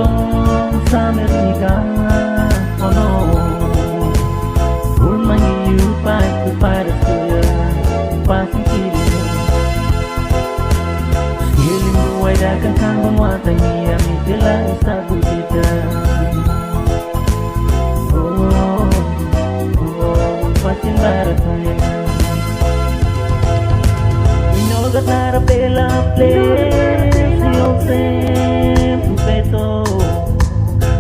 long sa Amerika. Oh no, ulmangi you fight to fight us to ya passing kiri. Skiling buhay dagang kang bangwatay niya mitila sa bukita. Pachin barataya inogat narapela place yung same peto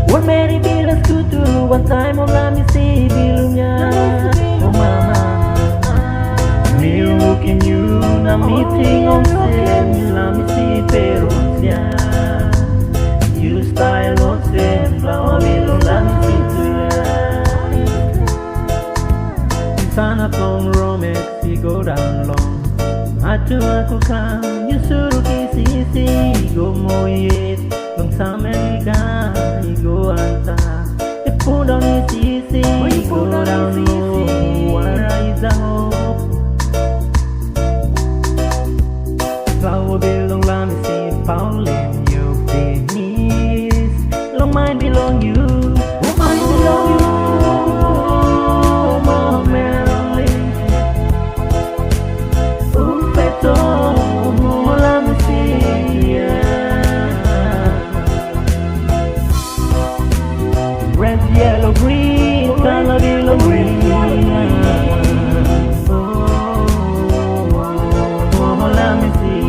one meri bilas kuturu one time on lamisi bilunya. Oh mama, me looking you na meeting on same lamisi pero siya you style on same flower bilong lamisi to ya. Sana tong romance go down long atu aku kan you suruh kisi go moyet long sa Amerika go anta e pudong isi go down low warai zaho flower belong lamisi paulen you finish long mine belong you mine belong you. Red, yellow, green, color yellow, green. Oh, let me see.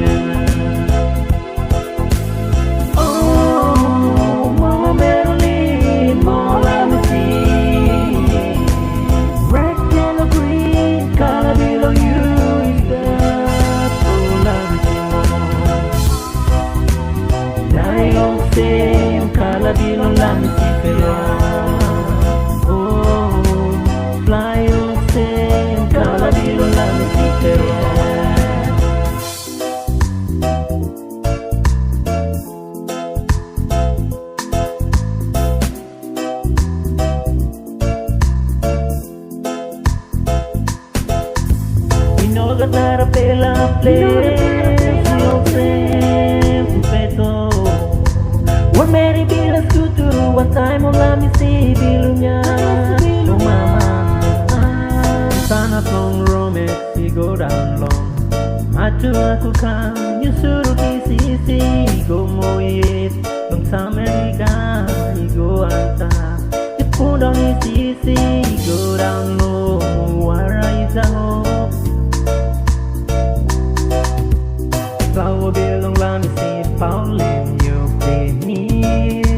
Oh, Mama Marilyn, let me see. Red, yellow, green, color below you is that. Oh, let me see. Dying on same color below, let me see. Inogat narapela place yung same peto one meri bilas kuturu one time on lamisi bilunya. Oh mama, sana tong romance go down long atu aku kan you suruh kisi go moyet long sa Amerika go anta e pudong isi go down low warai zaho flower belong lamisi paulen you finish